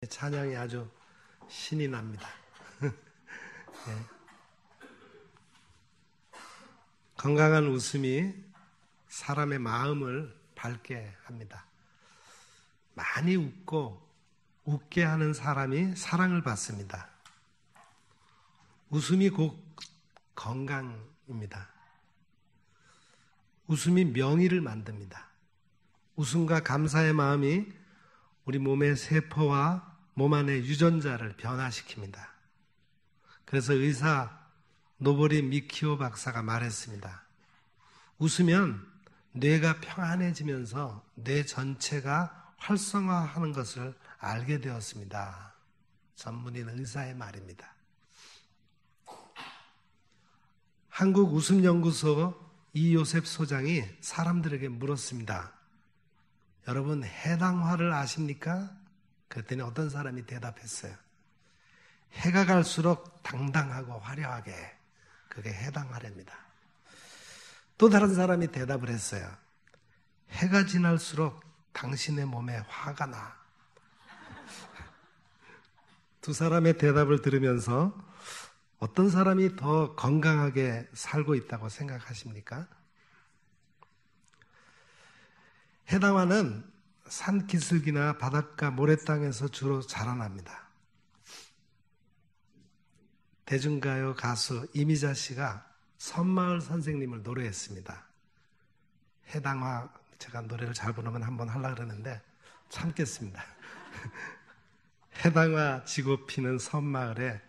찬양이 아주 신이 납니다. 네. 건강한 웃음이 사람의 마음을 밝게 합니다. 많이 웃고 웃게 하는 사람이 사랑을 받습니다. 웃음이 곧 건강입니다. 웃음이 명의를 만듭니다. 웃음과 감사의 마음이 우리 몸의 세포와 몸 안의 유전자를 변화시킵니다. 그래서 의사 노보리 미키오 박사가 말했습니다. 웃으면 뇌가 평안해지면서 뇌 전체가 활성화하는 것을 알게 되었습니다. 전문인 의사의 말입니다. 한국웃음연구소 이요셉 소장이 사람들에게 물었습니다. 여러분 해당화를 아십니까? 그랬더니 어떤 사람이 대답했어요. 해가 갈수록 당당하고 화려하게, 그게 해당화랍니다. 또 다른 사람이 대답을 했어요. 해가 지날수록 당신의 몸에 화가 나. 두 사람의 대답을 들으면서 어떤 사람이 더 건강하게 살고 있다고 생각하십니까? 해당화는 산기슭이나 바닷가 모래땅에서 주로 자라납니다. 대중가요 가수 이미자 씨가 섬마을 선생님을 노래했습니다. 해당화, 제가 노래를 잘 부르면 한번 하려고 그러는데 참겠습니다. 해당화 지고 피는 섬마을에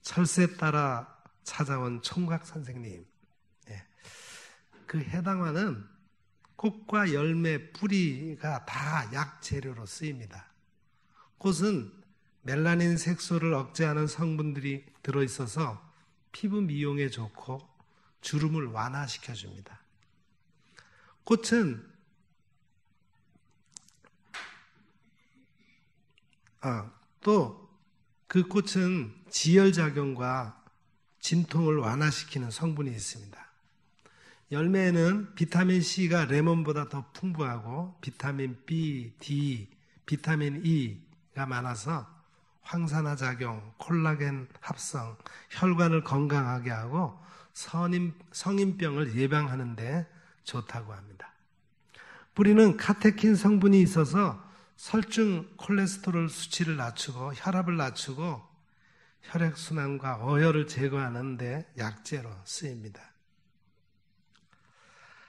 철새 따라 찾아온 총각 선생님. 그 해당화는 꽃과 열매, 뿌리가 다 약재료로 쓰입니다. 꽃은 멜라닌 색소를 억제하는 성분들이 들어있어서 피부 미용에 좋고 주름을 완화시켜줍니다. 꽃은 또 그 꽃은 지혈작용과 진통을 완화시키는 성분이 있습니다. 열매에는 비타민 C가 레몬보다 더 풍부하고 비타민 B, D, 비타민 E가 많아서 황산화 작용, 콜라겐 합성, 혈관을 건강하게 하고 성인병을 예방하는 데 좋다고 합니다. 뿌리는 카테킨 성분이 있어서 설중 콜레스테롤 수치를 낮추고 혈압을 낮추고 혈액순환과 어혈을 제거하는 데 약재로 쓰입니다.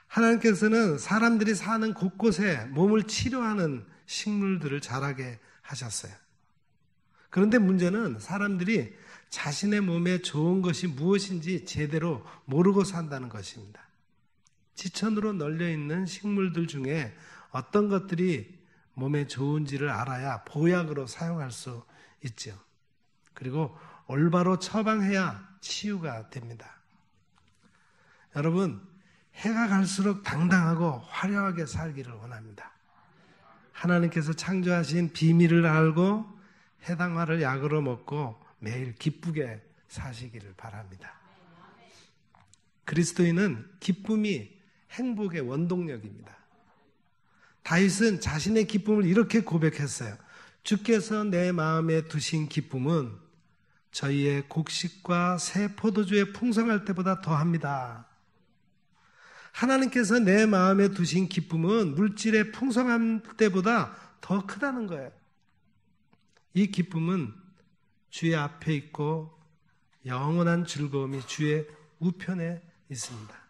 하나님께서는 사람들이 사는 곳곳에 몸을 치료하는 식물들을 자라게 하셨어요. 그런데 문제는 사람들이 자신의 몸에 좋은 것이 무엇인지 제대로 모르고 산다는 것입니다. 지천으로 널려있는 식물들 중에 어떤 것들이 몸에 좋은지를 알아야 보약으로 사용할 수 있죠. 그리고 올바로 처방해야 치유가 됩니다. 여러분, 해가 갈수록 당당하고 화려하게 살기를 원합니다. 하나님께서 창조하신 비밀을 알고 해당화를 약으로 먹고 매일 기쁘게 사시기를 바랍니다. 그리스도인은 기쁨이 행복의 원동력입니다. 다윗은 자신의 기쁨을 이렇게 고백했어요. 주께서 내 마음에 두신 기쁨은 저희의 곡식과 새 포도주에 풍성할 때보다 더합니다. 하나님께서 내 마음에 두신 기쁨은 물질의 풍성한 때보다 더 크다는 거예요. 이 기쁨은 주의 앞에 있고 영원한 즐거움이 주의 우편에 있습니다.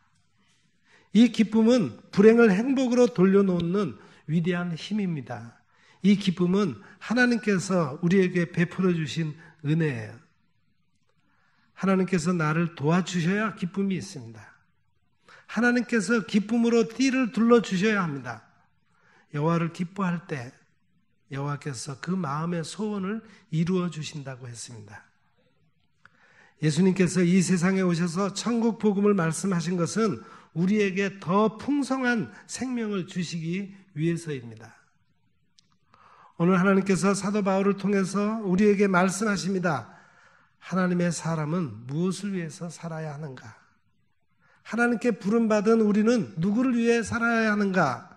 이 기쁨은 불행을 행복으로 돌려놓는 위대한 힘입니다. 이 기쁨은 하나님께서 우리에게 베풀어 주신 은혜예요. 하나님께서 나를 도와주셔야 기쁨이 있습니다. 하나님께서 기쁨으로 띠를 둘러주셔야 합니다. 여호와를 기뻐할 때 여호와께서 그 마음의 소원을 이루어 주신다고 했습니다. 예수님께서 이 세상에 오셔서 천국 복음을 말씀하신 것은 우리에게 더 풍성한 생명을 주시기 위해서입니다. 오늘 하나님께서 사도 바울을 통해서 우리에게 말씀하십니다. 하나님의 사람은 무엇을 위해서 살아야 하는가? 하나님께 부름받은 우리는 누구를 위해 살아야 하는가?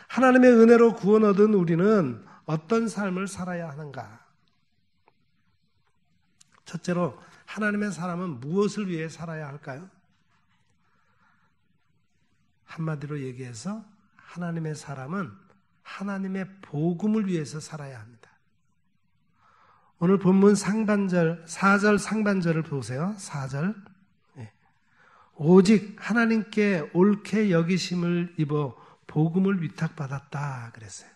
하나님의 은혜로 구원 얻은 우리는 어떤 삶을 살아야 하는가? 첫째로 하나님의 사람은 무엇을 위해 살아야 할까요? 한마디로 얘기해서 하나님의 사람은 하나님의 복음을 위해서 살아야 합니다. 오늘 본문 상반절, 4절 상반절을 보세요. 4절. 오직 하나님께 옳게 여기심을 입어 복음을 위탁받았다 그랬어요.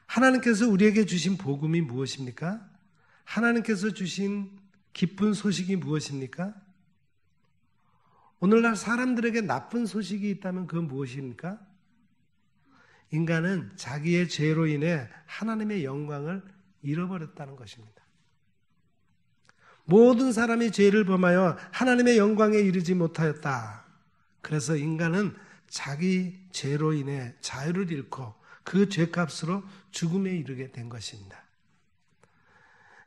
하나님께서 우리에게 주신 복음이 무엇입니까? 하나님께서 주신 기쁜 소식이 무엇입니까? 오늘날 사람들에게 나쁜 소식이 있다면 그건 무엇입니까? 인간은 자기의 죄로 인해 하나님의 영광을 잃어버렸다는 것입니다. 모든 사람이 죄를 범하여 하나님의 영광에 이르지 못하였다. 그래서 인간은 자기 죄로 인해 자유를 잃고 그 죄값으로 죽음에 이르게 된 것입니다.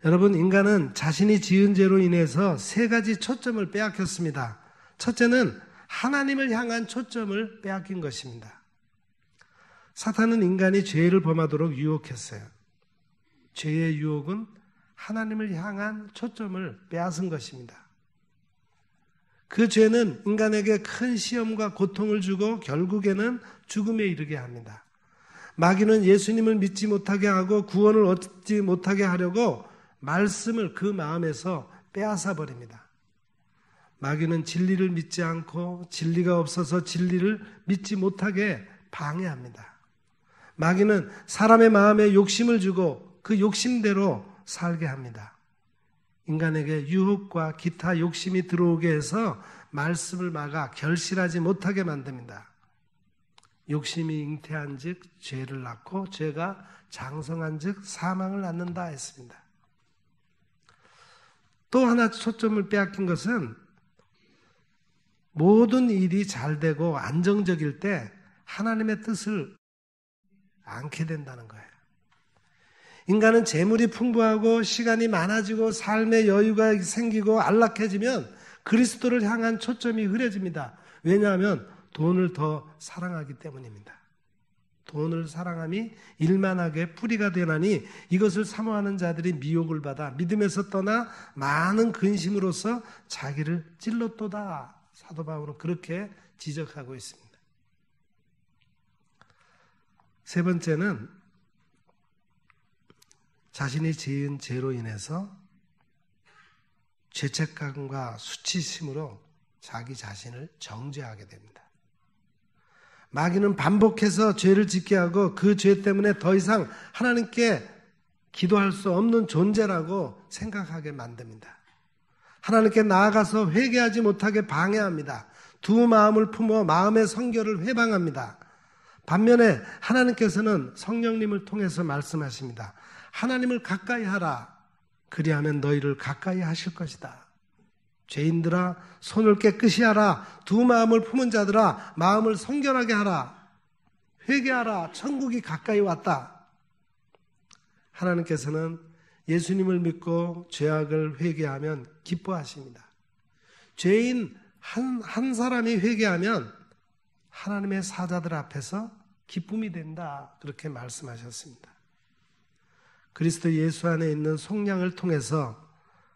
여러분, 인간은 자신이 지은 죄로 인해서 세 가지 초점을 빼앗겼습니다. 첫째는 하나님을 향한 초점을 빼앗긴 것입니다. 사탄은 인간이 죄를 범하도록 유혹했어요. 죄의 유혹은 하나님을 향한 초점을 빼앗은 것입니다. 그 죄는 인간에게 큰 시험과 고통을 주고 결국에는 죽음에 이르게 합니다. 마귀는 예수님을 믿지 못하게 하고 구원을 얻지 못하게 하려고 말씀을 그 마음에서 빼앗아 버립니다. 마귀는 진리를 믿지 않고 진리가 없어서 진리를 믿지 못하게 방해합니다. 마귀는 사람의 마음에 욕심을 주고 그 욕심대로 살게 합니다. 인간에게 유혹과 기타 욕심이 들어오게 해서 말씀을 막아 결실하지 못하게 만듭니다. 욕심이 잉태한 즉 죄를 낳고 죄가 장성한 즉 사망을 낳는다 했습니다. 또 하나 초점을 빼앗긴 것은 모든 일이 잘 되고 안정적일 때 하나님의 뜻을 않게 된다는 거예요. 인간은 재물이 풍부하고 시간이 많아지고 삶의 여유가 생기고 안락해지면 그리스도를 향한 초점이 흐려집니다. 왜냐하면 돈을 더 사랑하기 때문입니다. 돈을 사랑함이 일만하게 뿌리가 되나니 이것을 사모하는 자들이 미혹을 받아 믿음에서 떠나 많은 근심으로써 자기를 찔렀도다. 사도 바울은 그렇게 지적하고 있습니다. 세 번째는 자신이 지은 죄로 인해서 죄책감과 수치심으로 자기 자신을 정죄하게 됩니다. 마귀는 반복해서 죄를 짓게 하고 그 죄 때문에 더 이상 하나님께 기도할 수 없는 존재라고 생각하게 만듭니다. 하나님께 나아가서 회개하지 못하게 방해합니다. 두 마음을 품어 마음의 성결을 회방합니다. 반면에 하나님께서는 성령님을 통해서 말씀하십니다. 하나님을 가까이 하라. 그리하면 너희를 가까이 하실 것이다. 죄인들아 손을 깨끗이 하라. 두 마음을 품은 자들아 마음을 성결하게 하라. 회개하라. 천국이 가까이 왔다. 하나님께서는 예수님을 믿고 죄악을 회개하면 기뻐하십니다. 죄인 한 사람이 회개하면 하나님의 사자들 앞에서 기쁨이 된다. 그렇게 말씀하셨습니다. 그리스도 예수 안에 있는 속량을 통해서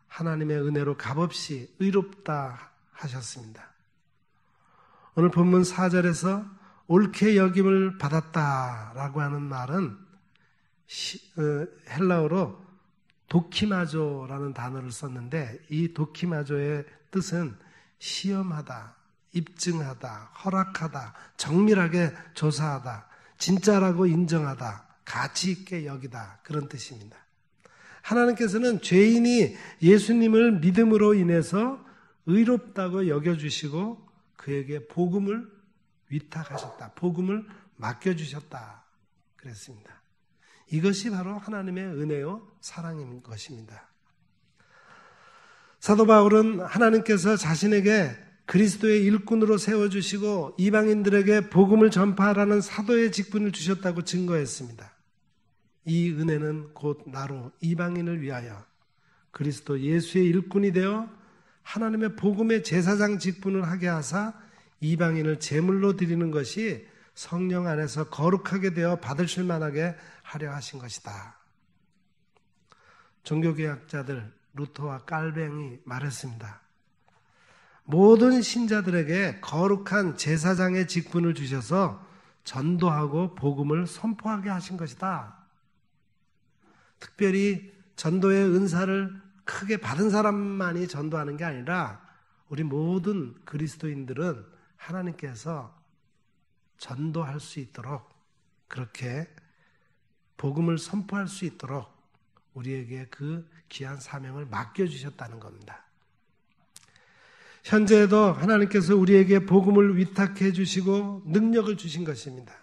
하나님의 은혜로 값없이 의롭다 하셨습니다. 오늘 본문 4절에서 옳게 여김을 받았다라고 하는 말은 헬라어로 도키마조라는 단어를 썼는데 이 도키마조의 뜻은 시험하다, 입증하다, 허락하다, 정밀하게 조사하다, 진짜라고 인정하다, 가치 있게 여기다 그런 뜻입니다. 하나님께서는 죄인이 예수님을 믿음으로 인해서 의롭다고 여겨주시고 그에게 복음을 위탁하셨다. 복음을 맡겨주셨다. 그랬습니다. 이것이 바로 하나님의 은혜요 사랑인 것입니다. 사도 바울은 하나님께서 자신에게 그리스도의 일꾼으로 세워주시고 이방인들에게 복음을 전파하라는 사도의 직분을 주셨다고 증거했습니다. 이 은혜는 곧 나로 이방인을 위하여 그리스도 예수의 일꾼이 되어 하나님의 복음의 제사장 직분을 하게 하사 이방인을 제물로 드리는 것이 성령 안에서 거룩하게 되어 받으실 만하게 하려 하신 것이다. 종교개혁자들, 루터와 깔뱅이 말했습니다. 모든 신자들에게 거룩한 제사장의 직분을 주셔서 전도하고 복음을 선포하게 하신 것이다. 특별히 전도의 은사를 크게 받은 사람만이 전도하는 게 아니라 우리 모든 그리스도인들은 하나님께서 전도할 수 있도록, 그렇게 복음을 선포할 수 있도록 우리에게 그 귀한 사명을 맡겨주셨다는 겁니다. 현재에도 하나님께서 우리에게 복음을 위탁해 주시고 능력을 주신 것입니다.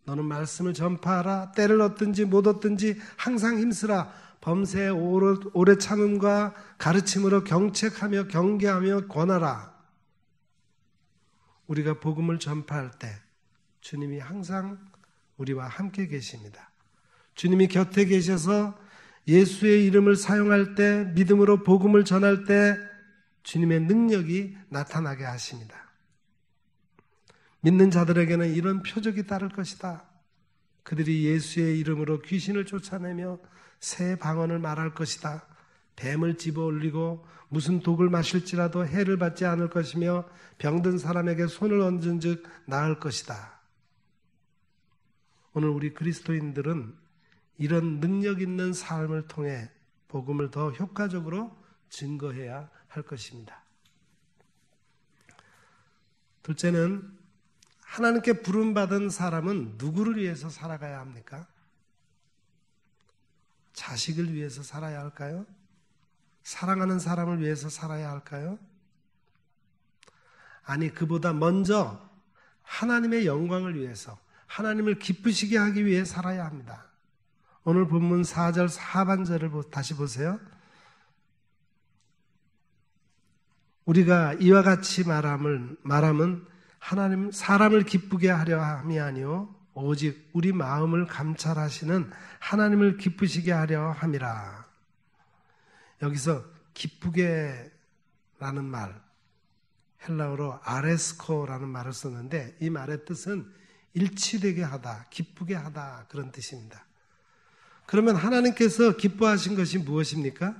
너는 말씀을 전파하라. 때를 얻든지 못 얻든지 항상 힘쓰라. 범사에 오래 참음과 가르침으로 경책하며 경계하며 권하라. 우리가 복음을 전파할 때 주님이 항상 우리와 함께 계십니다. 주님이 곁에 계셔서 예수의 이름을 사용할 때, 믿음으로 복음을 전할 때 주님의 능력이 나타나게 하십니다. 믿는 자들에게는 이런 표적이 따를 것이다. 그들이 예수의 이름으로 귀신을 쫓아내며 새 방언을 말할 것이다. 뱀을 집어 올리고 무슨 독을 마실지라도 해를 받지 않을 것이며 병든 사람에게 손을 얹은 즉 나을 것이다. 오늘 우리 그리스도인들은 이런 능력 있는 삶을 통해 복음을 더 효과적으로 증거해야 할 것입니다. 둘째는, 하나님께 부름받은 사람은 누구를 위해서 살아가야 합니까? 자식을 위해서 살아야 할까요? 사랑하는 사람을 위해서 살아야 할까요? 아니, 그보다 먼저 하나님의 영광을 위해서, 하나님을 기쁘시게 하기 위해 살아야 합니다. 오늘 본문 4절 하반절을 다시 보세요. 우리가 이와 같이 말함은 하나님 사람을 기쁘게 하려 함이 아니요 오직 우리 마음을 감찰하시는 하나님을 기쁘시게 하려 함이라. 여기서 기쁘게 라는 말, 헬라어로 아레스코라는 말을 썼는데 이 말의 뜻은 일치되게 하다, 기쁘게 하다, 그런 뜻입니다. 그러면 하나님께서 기뻐하신 것이 무엇입니까?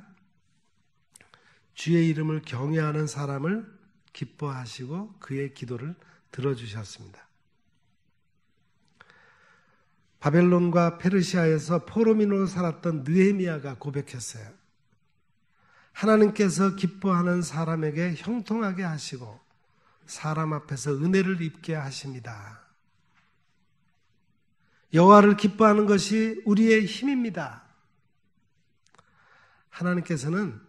주의 이름을 경외하는 사람을 기뻐하시고 그의 기도를 들어주셨습니다. 바벨론과 페르시아에서 포로민으로 살았던 느헤미야가 고백했어요. 하나님께서 기뻐하는 사람에게 형통하게 하시고 사람 앞에서 은혜를 입게 하십니다. 여호와를 기뻐하는 것이 우리의 힘입니다. 하나님께서는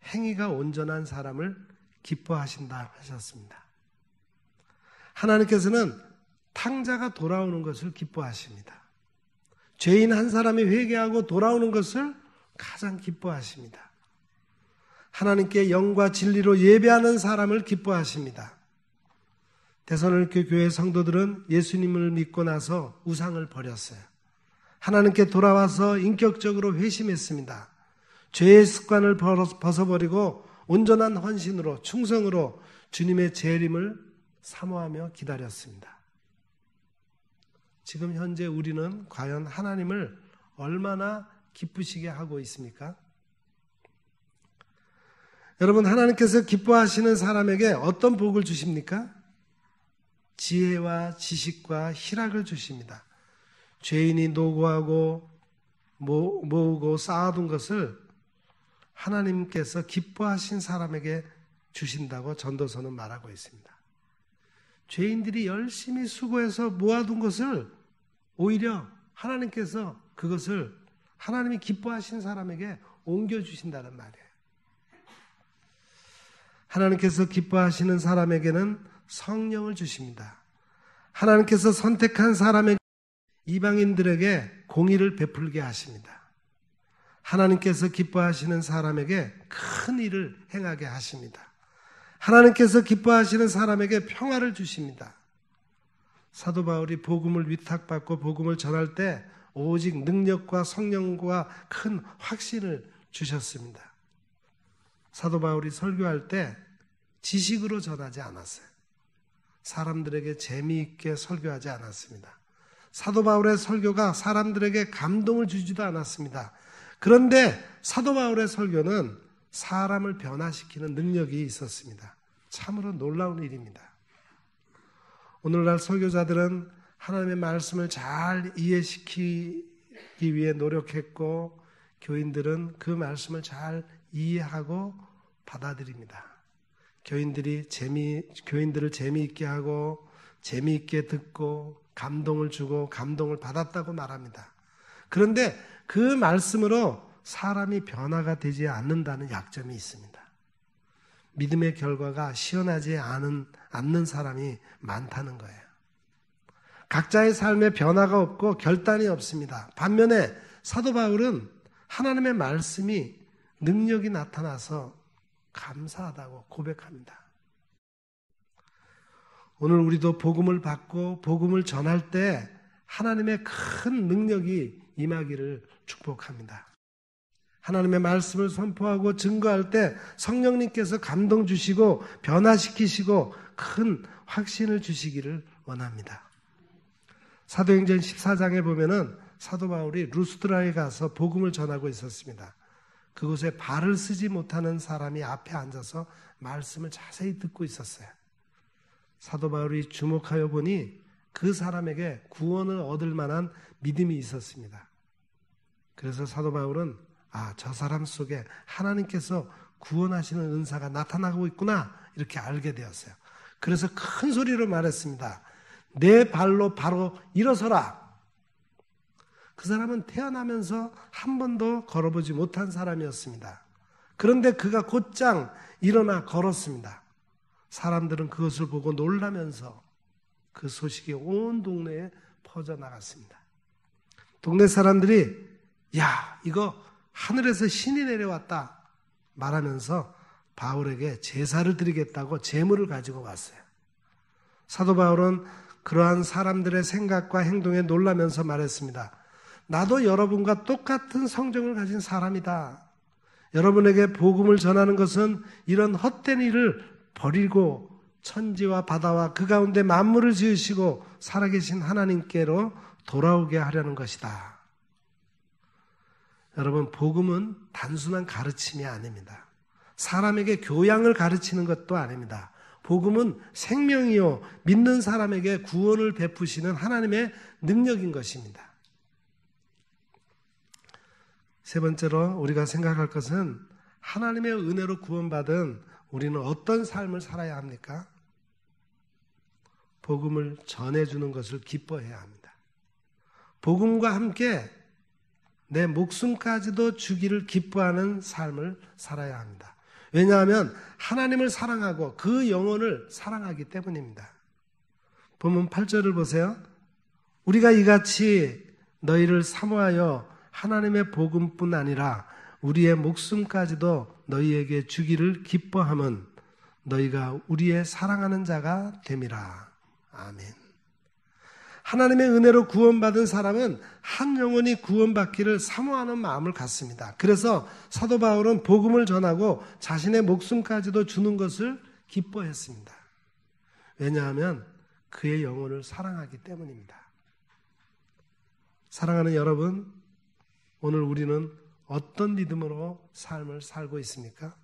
행위가 온전한 사람을 기뻐하신다 하셨습니다. 하나님께서는 탕자가 돌아오는 것을 기뻐하십니다. 죄인 한 사람이 회개하고 돌아오는 것을 가장 기뻐하십니다. 하나님께 영과 진리로 예배하는 사람을 기뻐하십니다. 데살로니가 교회 성도들은 예수님을 믿고 나서 우상을 버렸어요. 하나님께 돌아와서 인격적으로 회심했습니다. 죄의 습관을 벗어버리고 온전한 헌신으로, 충성으로 주님의 재림을 사모하며 기다렸습니다. 지금 현재 우리는 과연 하나님을 얼마나 기쁘시게 하고 있습니까? 여러분, 하나님께서 기뻐하시는 사람에게 어떤 복을 주십니까? 지혜와 지식과 희락을 주십니다. 죄인이 노고하고 모으고 쌓아둔 것을 하나님께서 기뻐하신 사람에게 주신다고 전도서는 말하고 있습니다. 죄인들이 열심히 수고해서 모아둔 것을 오히려 하나님께서 그것을 하나님이 기뻐하신 사람에게 옮겨주신다는 말이에요. 하나님께서 기뻐하시는 사람에게는 성령을 주십니다. 하나님께서 선택한 사람에게 이방인들에게 공의를 베풀게 하십니다. 하나님께서 기뻐하시는 사람에게 큰 일을 행하게 하십니다. 하나님께서 기뻐하시는 사람에게 평화를 주십니다. 사도 바울이 복음을 위탁받고 복음을 전할 때 오직 능력과 성령과 큰 확신을 주셨습니다. 사도 바울이 설교할 때 지식으로 전하지 않았어요. 사람들에게 재미있게 설교하지 않았습니다. 사도 바울의 설교가 사람들에게 감동을 주지도 않았습니다. 그런데 사도 바울의 설교는 사람을 변화시키는 능력이 있었습니다. 참으로 놀라운 일입니다. 오늘날 설교자들은 하나님의 말씀을 잘 이해시키기 위해 노력했고, 교인들은 그 말씀을 잘 이해하고 받아들입니다. 교인들을 재미있게 하고 재미있게 듣고 감동을 주고 감동을 받았다고 말합니다. 그런데 그 말씀으로 사람이 변화가 되지 않는다는 약점이 있습니다. 믿음의 결과가 시원하지 않는 사람이 많다는 거예요. 각자의 삶에 변화가 없고 결단이 없습니다. 반면에 사도 바울은 하나님의 말씀이 능력이 나타나서 감사하다고 고백합니다. 오늘 우리도 복음을 받고 복음을 전할 때 하나님의 큰 능력이 임하기를 축복합니다. 하나님의 말씀을 선포하고 증거할 때 성령님께서 감동 주시고 변화시키시고 큰 확신을 주시기를 원합니다. 사도행전 14장에 보면은 사도 바울이 루스드라에 가서 복음을 전하고 있었습니다. 그곳에 발을 쓰지 못하는 사람이 앞에 앉아서 말씀을 자세히 듣고 있었어요. 사도 바울이 주목하여 보니 그 사람에게 구원을 얻을 만한 믿음이 있었습니다. 그래서 사도 바울은 저 사람 속에 하나님께서 구원하시는 은사가 나타나고 있구나, 이렇게 알게 되었어요. 그래서 큰 소리로 말했습니다. 내 발로 바로 일어서라. 그 사람은 태어나면서 한 번도 걸어보지 못한 사람이었습니다. 그런데 그가 곧장 일어나 걸었습니다. 사람들은 그것을 보고 놀라면서 그 소식이 온 동네에 퍼져나갔습니다. 동네 사람들이 이거 하늘에서 신이 내려왔다 말하면서 바울에게 제사를 드리겠다고 제물을 가지고 왔어요. 사도 바울은 그러한 사람들의 생각과 행동에 놀라면서 말했습니다. 나도 여러분과 똑같은 성정을 가진 사람이다. 여러분에게 복음을 전하는 것은 이런 헛된 일을 버리고 천지와 바다와 그 가운데 만물을 지으시고 살아계신 하나님께로 돌아오게 하려는 것이다. 여러분, 복음은 단순한 가르침이 아닙니다. 사람에게 교양을 가르치는 것도 아닙니다. 복음은 생명이요, 믿는 사람에게 구원을 베푸시는 하나님의 능력인 것입니다. 세 번째로 우리가 생각할 것은 하나님의 은혜로 구원받은 우리는 어떤 삶을 살아야 합니까? 복음을 전해주는 것을 기뻐해야 합니다. 복음과 함께 내 목숨까지도 주기를 기뻐하는 삶을 살아야 합니다. 왜냐하면 하나님을 사랑하고 그 영혼을 사랑하기 때문입니다. 본문 8절을 보세요. 우리가 이같이 너희를 사모하여 하나님의 복음뿐 아니라 우리의 목숨까지도 너희에게 주기를 기뻐함은 너희가 우리의 사랑하는 자가 됨이라. 아멘. 하나님의 은혜로 구원받은 사람은 한 영혼이 구원받기를 사모하는 마음을 갖습니다. 그래서 사도 바울은 복음을 전하고 자신의 목숨까지도 주는 것을 기뻐했습니다. 왜냐하면 그의 영혼을 사랑하기 때문입니다. 사랑하는 여러분, 오늘 우리는 어떤 믿음으로 삶을 살고 있습니까?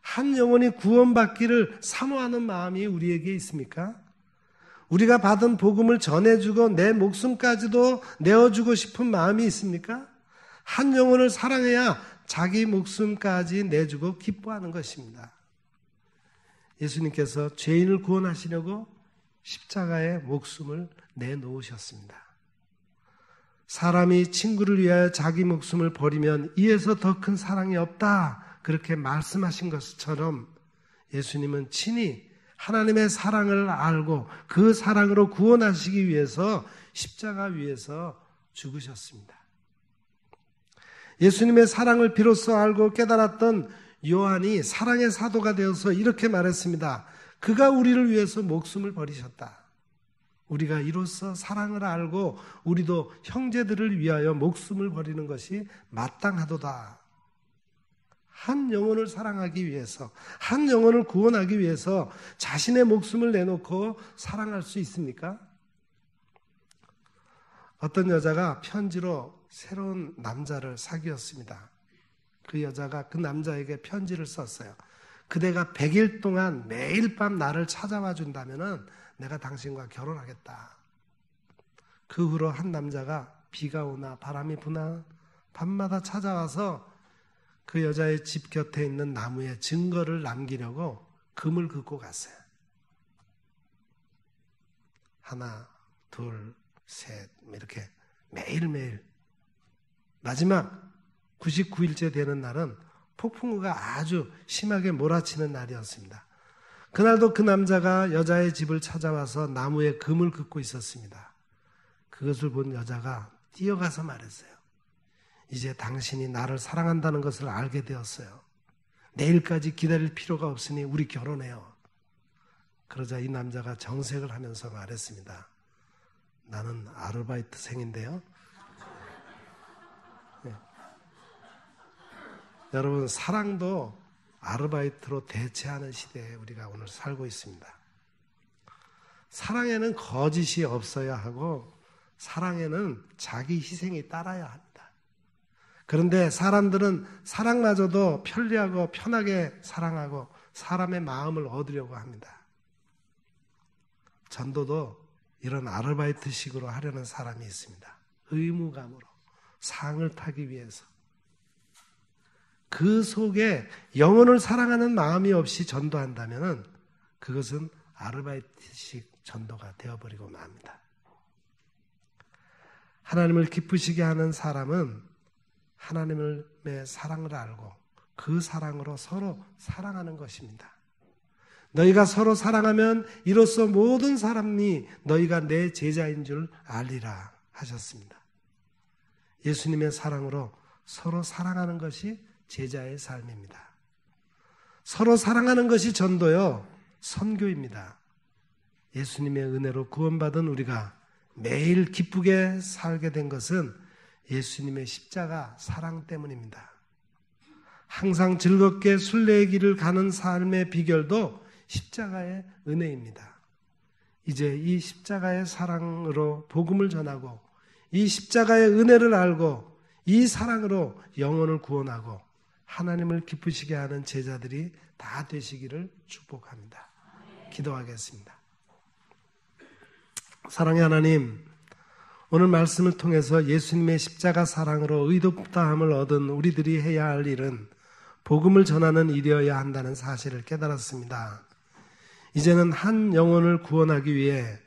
한 영혼이 구원받기를 사모하는 마음이 우리에게 있습니까? 우리가 받은 복음을 전해주고 내 목숨까지도 내어주고 싶은 마음이 있습니까? 한 영혼을 사랑해야 자기 목숨까지 내주고 기뻐하는 것입니다. 예수님께서 죄인을 구원하시려고 십자가에 목숨을 내놓으셨습니다. 사람이 친구를 위하여 자기 목숨을 버리면 이에서 더 큰 사랑이 없다, 그렇게 말씀하신 것처럼 예수님은 친히 하나님의 사랑을 알고 그 사랑으로 구원하시기 위해서 십자가 위에서 죽으셨습니다. 예수님의 사랑을 비로소 알고 깨달았던 요한이 사랑의 사도가 되어서 이렇게 말했습니다. 그가 우리를 위해서 목숨을 버리셨다. 우리가 이로써 사랑을 알고 우리도 형제들을 위하여 목숨을 버리는 것이 마땅하도다. 한 영혼을 사랑하기 위해서, 한 영혼을 구원하기 위해서 자신의 목숨을 내놓고 사랑할 수 있습니까? 어떤 여자가 편지로 새로운 남자를 사귀었습니다. 그 여자가 그 남자에게 편지를 썼어요. 그대가 100일 동안 매일 밤 나를 찾아와 준다면은 내가 당신과 결혼하겠다. 그 후로 한 남자가 비가 오나 바람이 부나 밤마다 찾아와서 그 여자의 집 곁에 있는 나무에 증거를 남기려고 금을 긋고 갔어요. 하나, 둘, 셋 이렇게 매일매일. 마지막 99일째 되는 날은 폭풍우가 아주 심하게 몰아치는 날이었습니다. 그날도 그 남자가 여자의 집을 찾아와서 나무에 금을 긋고 있었습니다. 그것을 본 여자가 뛰어가서 말했어요. 이제 당신이 나를 사랑한다는 것을 알게 되었어요. 내일까지 기다릴 필요가 없으니 우리 결혼해요. 그러자 이 남자가 정색을 하면서 말했습니다. 나는 아르바이트생인데요. 네. 여러분, 사랑도 아르바이트로 대체하는 시대에 우리가 오늘 살고 있습니다. 사랑에는 거짓이 없어야 하고 사랑에는 자기 희생이 따라야 합니다. 그런데 사람들은 사랑마저도 편리하고 편하게 사랑하고 사람의 마음을 얻으려고 합니다. 전도도 이런 아르바이트식으로 하려는 사람이 있습니다. 의무감으로 상을 타기 위해서. 그 속에 영혼을 사랑하는 마음이 없이 전도한다면 그것은 아르바이트식 전도가 되어버리고 맙니다. 하나님을 기쁘시게 하는 사람은 하나님의 사랑을 알고 그 사랑으로 서로 사랑하는 것입니다. 너희가 서로 사랑하면 이로써 모든 사람이 너희가 내 제자인 줄 알리라 하셨습니다. 예수님의 사랑으로 서로 사랑하는 것이 제자의 삶입니다. 서로 사랑하는 것이 전도요, 선교입니다. 예수님의 은혜로 구원받은 우리가 매일 기쁘게 살게 된 것은 예수님의 십자가 사랑 때문입니다. 항상 즐겁게 순례의 길을 가는 삶의 비결도 십자가의 은혜입니다. 이제 이 십자가의 사랑으로 복음을 전하고 이 십자가의 은혜를 알고 이 사랑으로 영혼을 구원하고 하나님을 기쁘시게 하는 제자들이 다 되시기를 축복합니다. 기도하겠습니다. 사랑의 하나님, 오늘 말씀을 통해서 예수님의 십자가 사랑으로 의롭다함을 얻은 우리들이 해야 할 일은 복음을 전하는 일이어야 한다는 사실을 깨달았습니다. 이제는 한 영혼을 구원하기 위해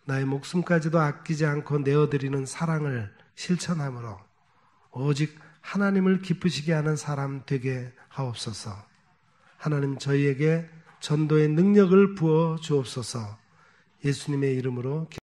나의 목숨까지도 아끼지 않고 내어드리는 사랑을 실천함으로 오직 하나님을 기쁘시게 하는 사람 되게 하옵소서. 하나님, 저희에게 전도의 능력을 부어 주옵소서. 예수님의 이름으로